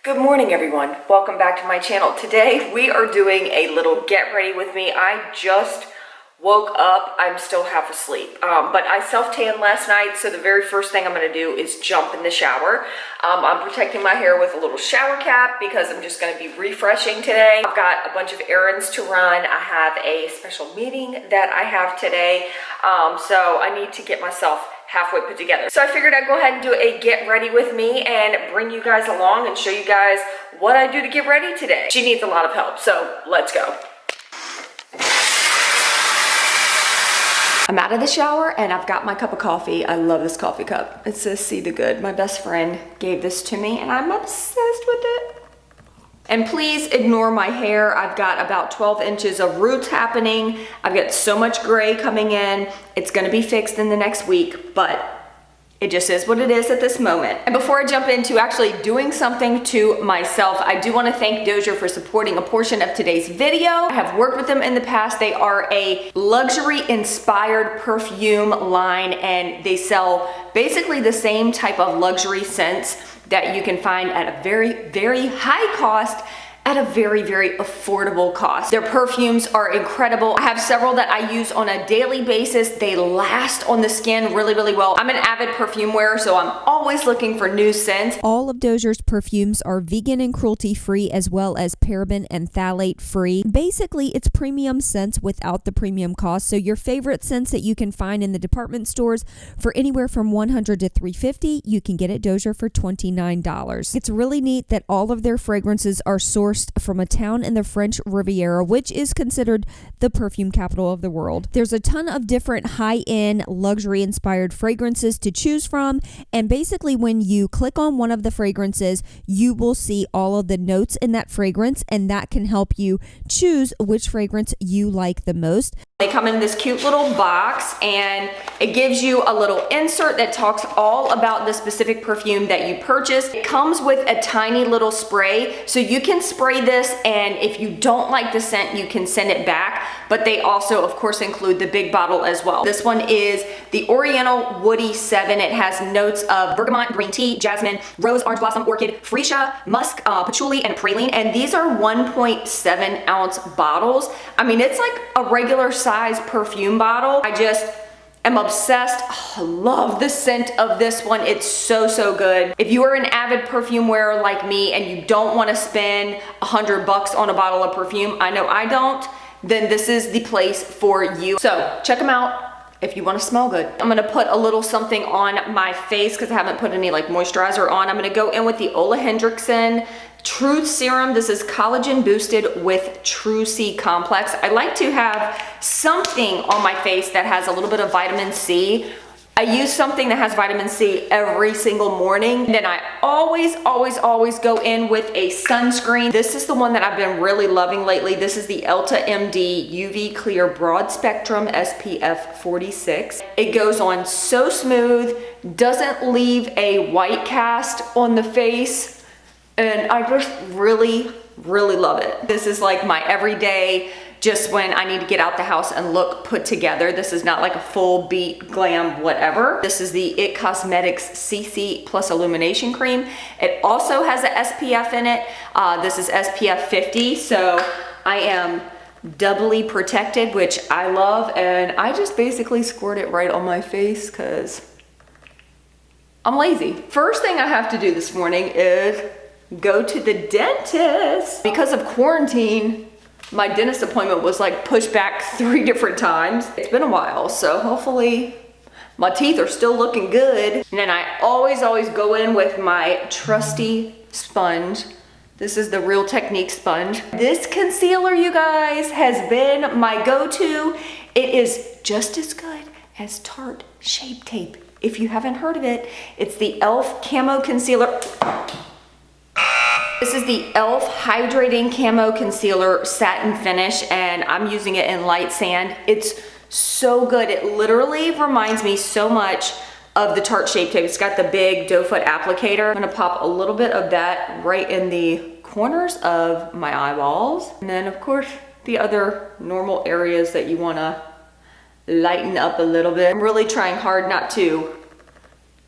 Good morning, everyone. Welcome back to my channel. Today we are doing a little get ready with me. I just woke up. I'm still half asleep, but I self-tanned last night, so the very first thing I'm going to do is jump in the shower. I'm protecting my hair with a little shower cap because I'm just going to be refreshing today. I've got a bunch of errands to run. I have a special meeting that I have today, so I need to get myself halfway put together. So I figured I'd go ahead and do a get ready with me and bring you guys along and show you guys what I do to get ready today. She needs a lot of help, so let's go. I'm out of the shower and I've got my cup of coffee. I love this coffee cup. It says See the Good. My best friend gave this to me and I'm obsessed with it. And please ignore my hair. I've got about 12 inches of roots happening. I've got so much gray coming in. It's gonna be fixed in the next week, but it just is what it is at this moment. And before I jump into actually doing something to myself, I do want to thank Dozier for supporting a portion of today's video. I have worked with them in the past. They are a luxury inspired perfume line and they sell basically the same type of luxury scents that you can find at a very, very high cost at a very, very affordable cost. Their perfumes are incredible. I have several that I use on a daily basis. They last on the skin really, really well. I'm an avid perfume wearer, so I'm always looking for new scents. All of Dozier's perfumes are vegan and cruelty-free, as well as paraben and phthalate-free. Basically, it's premium scents without the premium cost. So your favorite scents that you can find in the department stores for anywhere from $100 to $350, you can get at Dozier for $29. It's really neat that all of their fragrances are sourced from a town in the French Riviera, which is considered the perfume capital of the world. There's a ton of different high-end, luxury-inspired fragrances to choose from, and basically when you click on one of the fragrances, you will see all of the notes in that fragrance, and that can help you choose which fragrance you like the most. They come in this cute little box and it gives you a little insert that talks all about the specific perfume that you purchased. It comes with a tiny little spray, so you can spray this and if you don't like the scent, you can send it back. But they also, of course, include the big bottle as well. This one is the Oriental Woody 7. It has notes of bergamot, green tea, jasmine, rose, orange blossom, orchid, freesia, musk, patchouli, and praline. And these are 1.7 ounce bottles. I mean, it's like a regular size perfume bottle. I just am obsessed. Oh, I love the scent of this one. It's so, so good. If you are an avid perfume wearer like me and you don't want to spend $100 on a bottle of perfume, I know I don't, then this is the place for you. So check them out if you want to smell good. I'm gonna put a little something on my face because I haven't put any like moisturizer on. I'm gonna go in with the Hendricksen Truth Serum. This is collagen boosted with True C Complex. I like to have something on my face that has a little bit of vitamin C. I use something that has vitamin C every single morning. Then I always go in with a sunscreen. This is the one that I've been really loving lately. This is the Elta MD UV Clear Broad Spectrum SPF 46. It goes on so smooth, doesn't leave a white cast on the face, and I just really love it. This is like my everyday, just when I need to get out the house and look put together. This is not like a full beat glam whatever. This is the IT Cosmetics CC Plus Illumination Cream. It also has a SPF in it. This is SPF 50, so I am doubly protected, which I love, and I just basically squirt it right on my face because I'm lazy. First thing I have to do this morning is go to the dentist. Because of quarantine, my dentist appointment was like pushed back 3 different times. It's been a while, so hopefully my teeth are still looking good. And then I always go in with my trusty sponge. This is the Real Technique sponge. This concealer, you guys, has been my go-to. It is just as good as Tarte Shape Tape. If you haven't heard of it, it's the e.l.f. Camo Concealer. This is the e.l.f. Hydrating Camo Concealer Satin Finish, and I'm using it in light sand. It's so good. It literally reminds me so much of the Tarte Shape Tape. It's got the big doe foot applicator. I'm gonna pop a little bit of that right in the corners of my eyeballs. And then, of course, the other normal areas that you wanna lighten up a little bit. I'm really trying hard not to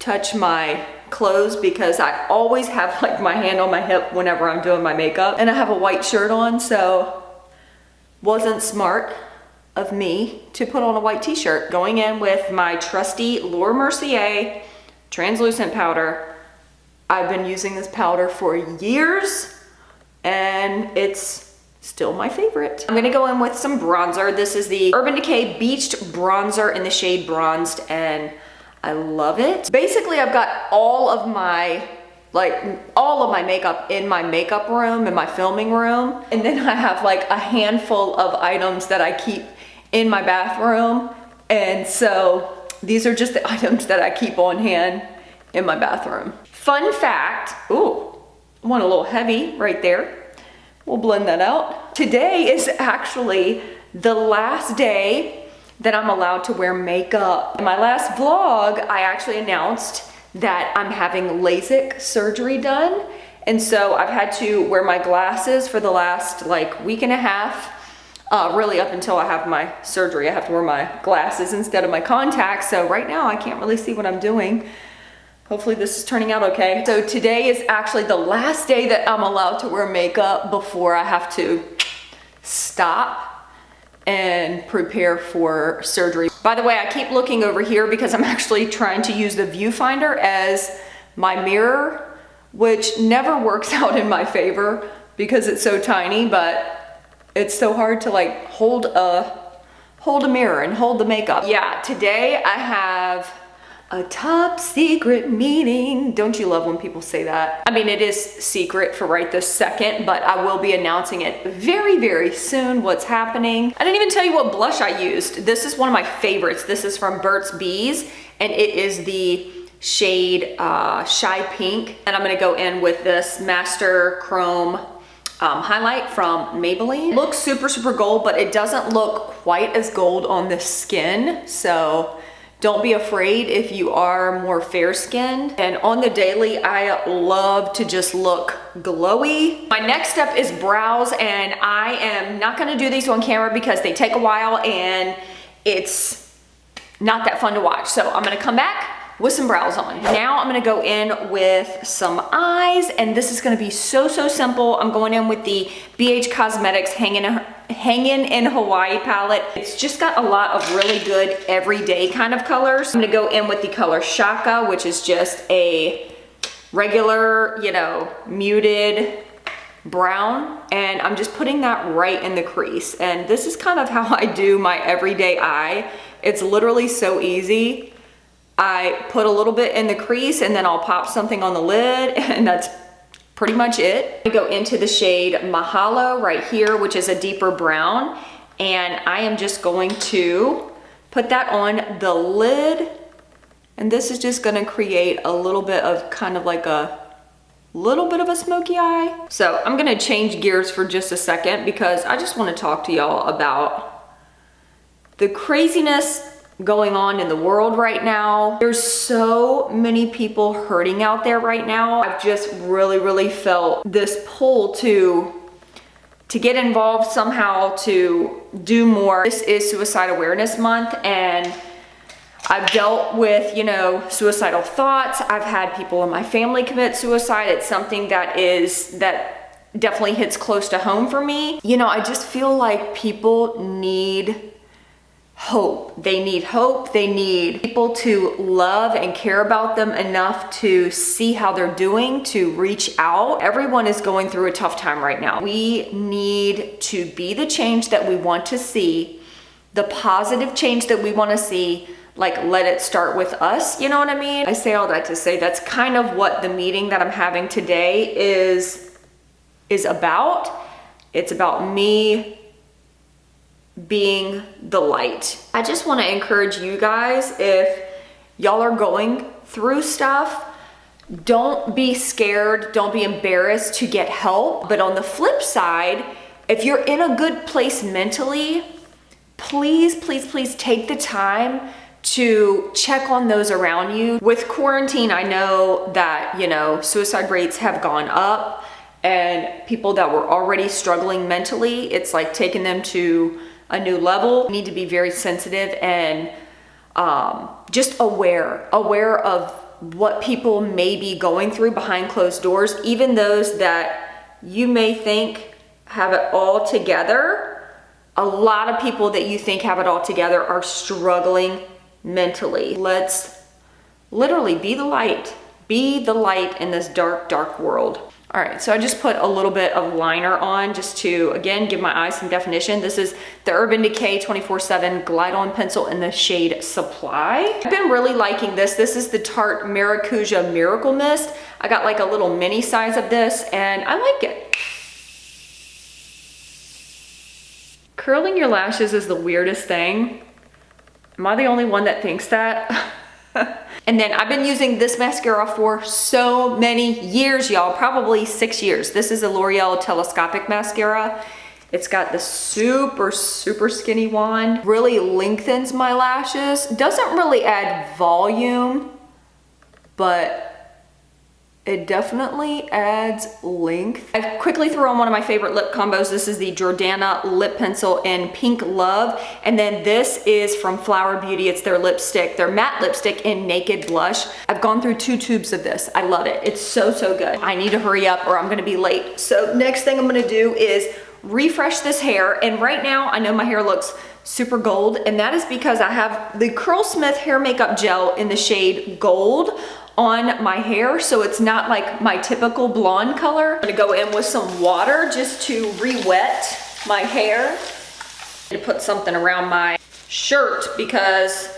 touch my clothes because I always have like my hand on my hip whenever I'm doing my makeup, and I have a white shirt on, so wasn't smart of me to put on a white t-shirt. Going in with my trusty Mercier translucent powder. I've been using this powder for years and it's still my favorite. I'm gonna go in with some bronzer. This is the Urban Decay Beached Bronzer in the shade Bronzed, and I love it. Basically, I've got all of my makeup in my makeup room, in my filming room. And then I have like a handful of items that I keep in my bathroom. And so these are just the items that I keep on hand in my bathroom. Fun fact, ooh, went a little heavy right there. We'll blend that out. Today is actually the last day that I'm allowed to wear makeup. In my last vlog, I actually announced that I'm having LASIK surgery done. And so I've had to wear my glasses for the last like week and a half, really up until I have my surgery. I have to wear my glasses instead of my contacts. So right now I can't really see what I'm doing. Hopefully this is turning out okay. So today is actually the last day that I'm allowed to wear makeup before I have to stop and prepare for surgery. By the way, I keep looking over here because I'm actually trying to use the viewfinder as my mirror, which never works out in my favor because it's so tiny, but it's so hard to like hold a mirror and hold the makeup. Yeah, today I have a top secret meeting. Don't you love when people say that? I mean, it is secret for right this second, but I will be announcing it very, very soon what's happening. I didn't even tell you what blush I used. This is one of my favorites. This is from Burts Bees, and it is the shade Shy Pink. And I'm gonna go in with this Master Chrome highlight from Maybelline. It looks super, super gold, but it doesn't look quite as gold on the skin. So don't be afraid if you are more fair skinned. And on the daily, I love to just look glowy. My next step is brows, and I am not gonna do these on camera because they take a while and it's not that fun to watch. So I'm gonna come back with some brows on. Now I'm gonna go in with some eyes, and this is gonna be so, so simple. I'm going in with the BH Cosmetics Hangin' in Hawaii palette. It's just got a lot of really good everyday kind of colors. I'm gonna go in with the color Shaka, which is just a regular, you know, muted brown, and I'm just putting that right in the crease. And this is kind of how I do my everyday eye. It's literally so easy. I put a little bit in the crease and then I'll pop something on the lid, and that's pretty much it. I go into the shade Mahalo right here, which is a deeper brown, and I am just going to put that on the lid, and this is just gonna create a little bit of kind of like a little bit of a smoky eye. So I'm gonna change gears for just a second because I just wanna talk to y'all about the craziness going on in the world right now. There's so many people hurting out there right now. I've just really felt this pull to get involved somehow, to do more. This is Suicide Awareness Month, and I've dealt with, you know, suicidal thoughts. I've had people in my family commit suicide. It's something that definitely hits close to home for me. You know, I just feel like people need hope. They need hope. They need people to love and care about them enough to see how they're doing, to reach out. Everyone is going through a tough time right now. We need to be the change that we want to see, the positive change that we want to see. Like, let it start with us, you know what I mean? I say all that to say that's kind of what the meeting that I'm having today is about. It's about me being the light. I just want to encourage you guys, if y'all are going through stuff, don't be scared, don't be embarrassed to get help. But on the flip side, if you're in a good place mentally, please take the time to check on those around you. With quarantine, I know that, you know, suicide rates have gone up, and people that were already struggling mentally, it's like taking them to a new level. We need to be very sensitive and just aware of what people may be going through behind closed doors, even those that you may think have it all together. A lot of people that you think have it all together are struggling mentally. Let's literally be the light. Be the light in this dark, dark world. All right, so I just put a little bit of liner on just to, again, give my eyes some definition. This is the Urban Decay 24/7 Glide On Pencil in the shade Supply. I've been really liking this. This is the Tarte Maracuja Miracle Mist. I got like a little mini size of this and I like it. Curling your lashes is the weirdest thing. Am I the only one that thinks that? And then I've been using this mascara for so many years, y'all, probably 6 years. This is a L'Oreal Telescopic Mascara. It's got the super, super skinny wand. Really lengthens my lashes. Doesn't really add volume, but it definitely adds length. I quickly threw on one of my favorite lip combos. This is the Jordana lip pencil in Pink Love. And then this is from Flower Beauty. It's their lipstick, their matte lipstick in Naked Blush. I've gone through 2 tubes of this. I love it. It's so, so good. I need to hurry up or I'm gonna be late. So next thing I'm gonna do is refresh this hair. And right now I know my hair looks super gold, and that is because I have the Curlsmith hair makeup gel in the shade Gold on my hair, so it's not like my typical blonde color. I'm gonna go in with some water just to re-wet my hair. To put something around my shirt because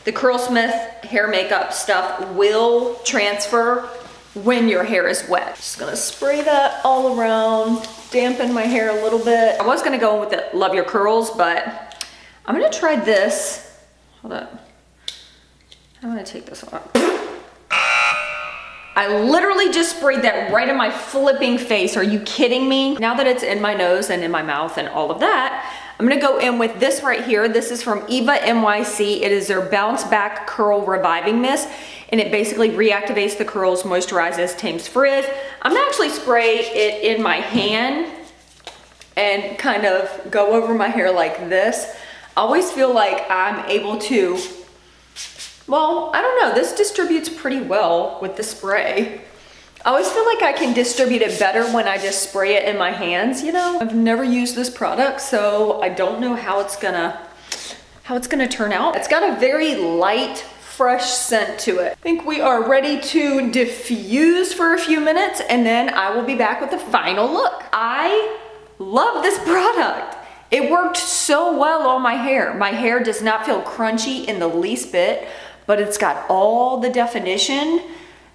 the Curlsmith hair makeup stuff will transfer when your hair is wet. Just gonna spray that all around, dampen my hair a little bit. I was gonna go in with the Love Your Curls, but I'm gonna try this. Hold up. I'm gonna take this off. I literally just sprayed that right in my flipping face. Are you kidding me? Now that it's in my nose and in my mouth and all of that, I'm gonna go in with this right here. This is from Eva NYC. It is their Bounce Back Curl Reviving Mist, and it basically reactivates the curls, moisturizes, tames frizz. I'm gonna actually spray it in my hand and kind of go over my hair like this. I always feel like I'm able to, well, I don't know, this distributes pretty well with the spray. I always feel like I can distribute it better when I just spray it in my hands, you know? I've never used this product, so I don't know how it's gonna turn out. It's got a very light, fresh scent to it. I think we are ready to diffuse for a few minutes, and then I will be back with the final look. I love this product. It worked so well on my hair. My hair does not feel crunchy in the least bit, but it's got all the definition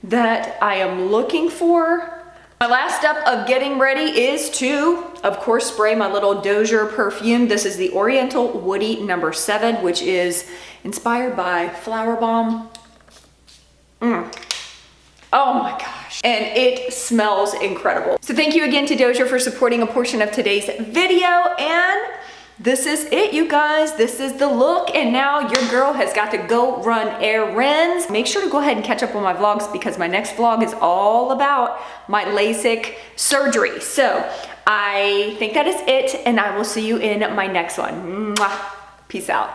that I am looking for. My last step of getting ready is to, of course, spray my little Dozier perfume. This is the Oriental Woody No. 7, which is inspired by Flower Bomb. Oh my gosh. And it smells incredible. So thank you again to Dozier for supporting a portion of today's video, and this is it, you guys. This is the look, and now your girl has got to go run errands. Make sure to go ahead and catch up on my vlogs because my next vlog is all about my LASIK surgery. So I think that is it, and I will see you in my next one. Mwah. Peace out.